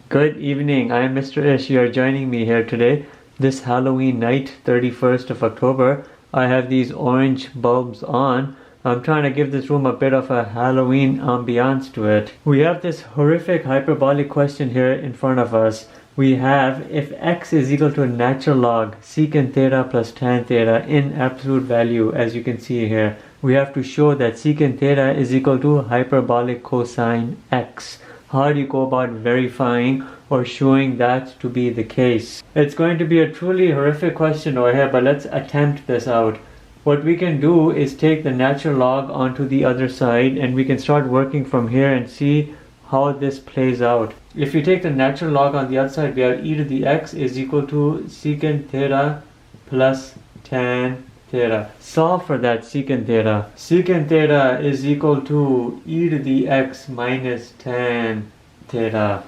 Good evening, I am Mr. Ish. You are joining me here today. This Halloween night, 31st of October, I have these orange bulbs on. I'm trying to give this room a bit of a Halloween ambiance to it. We have this horrific hyperbolic question here in front of us. We have if x is equal to natural log secant theta plus tan theta in absolute value, as you can see here. We have to show that secant theta is equal to hyperbolic cosine x. How do you go about verifying or showing that to be the case? It's going to be a truly horrific question over here, but let's attempt this out. What we can do is take the natural log onto the other side, and we can start working from here and see how this plays out. If you take the natural log on the other side, we have e to the x is equal to secant theta plus tan theta. Solve for that secant theta. Secant theta is equal to e to the x minus tan theta.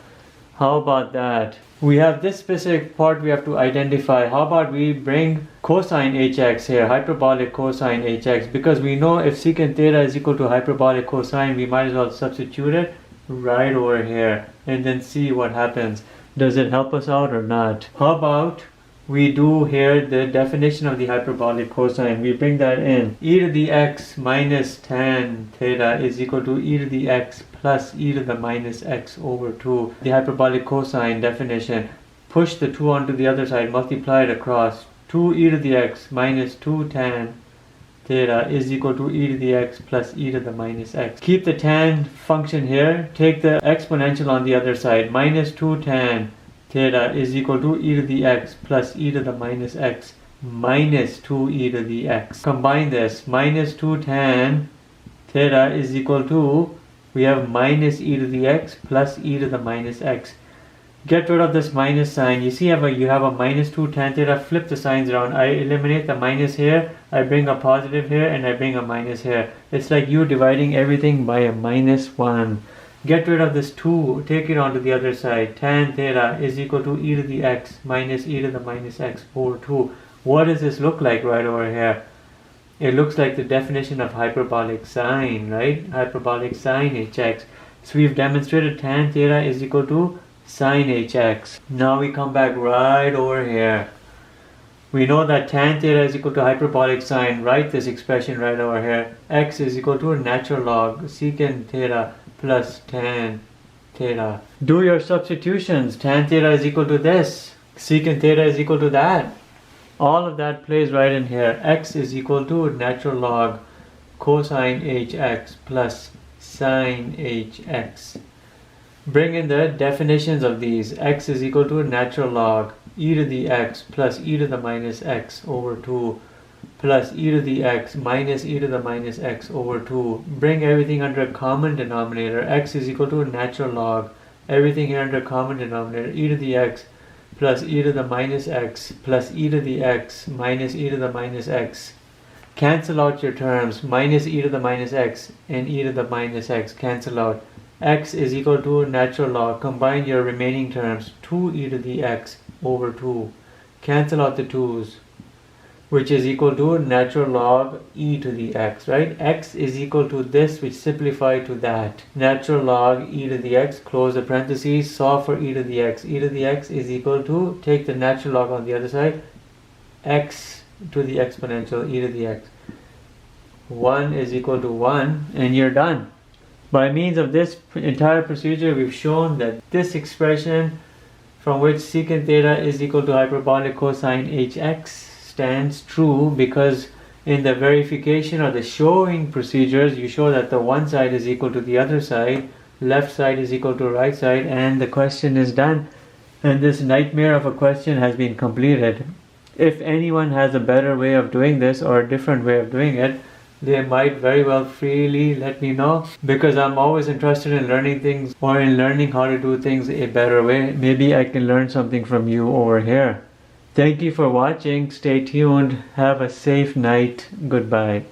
How about that? We have this specific part we have to identify. How about we bring cosine hx here, hyperbolic cosine hx, because we know if secant theta is equal to hyperbolic cosine, we might as well substitute it right over here and then see what happens. Does it help us out or not? How about we do here the definition of the hyperbolic cosine. We bring that in. E to the x minus tan theta is equal to e to the x plus e to the minus x over 2. The hyperbolic cosine definition. Push the 2 onto the other side, multiply it across. 2 e to the x minus 2 tan theta is equal to e to the x plus e to the minus x. Keep the tan function here. Take the exponential on the other side. Minus 2 tan theta is equal to e to the x plus e to the minus x minus 2e to the x. Combine this. Minus 2 tan theta is equal to, we have minus e to the x plus e to the minus x. Get rid of this minus sign. You see you have a minus 2 tan theta. Flip the signs around. I eliminate the minus here. I bring a positive here and I bring a minus here. It's like you dividing everything by a minus 1. Get rid of this 2, take it onto the other side. Tan theta is equal to e to the x minus e to the minus x over 2. What does this look like right over here? It looks like the definition of hyperbolic sine, right? Hyperbolic sine hx. So we've demonstrated tan theta is equal to sine hx. Now we come back right over here. We know that tan theta is equal to hyperbolic sine. Write this expression right over here. X is equal to natural log secant theta plus tan theta. Do your substitutions. Tan theta is equal to this. Secant theta is equal to that. All of that plays right in here. X is equal to natural log cosine hx plus sine hx. Bring in the definitions of these. X is equal to natural log e to the x plus e to the minus x over 2 plus e to the x minus e to the minus x over 2. Bring everything under a common denominator. X is equal to natural log. Everything here under common denominator. E to the x plus e to the minus x plus e to the x minus e to the minus x. Cancel out your terms. Minus e to the minus x and e to the minus x. Cancel out. X is equal to natural log. Combine your remaining terms. 2e to the x over 2. Cancel out the 2's, which is equal to natural log e to the x, right? X is equal to this, which simplified to that. Natural log e to the x, close the parentheses, solve for e to the x. E to the x is equal to, take the natural log on the other side, x to the exponential e to the x. 1 is equal to 1, and you're done. By means of this entire procedure, we've shown that this expression from which secant theta is equal to hyperbolic cosine hx stands true, because in the verification or the showing procedures, you show that the one side is equal to the other side, left side is equal to right side, and the question is done. And this nightmare of a question has been completed. If anyone has a better way of doing this or a different way of doing it, they might very well freely let me know, because I'm always interested in learning things or in learning how to do things a better way. Maybe I can learn something from you over here. Thank you for watching. Stay tuned. Have a safe night. Goodbye.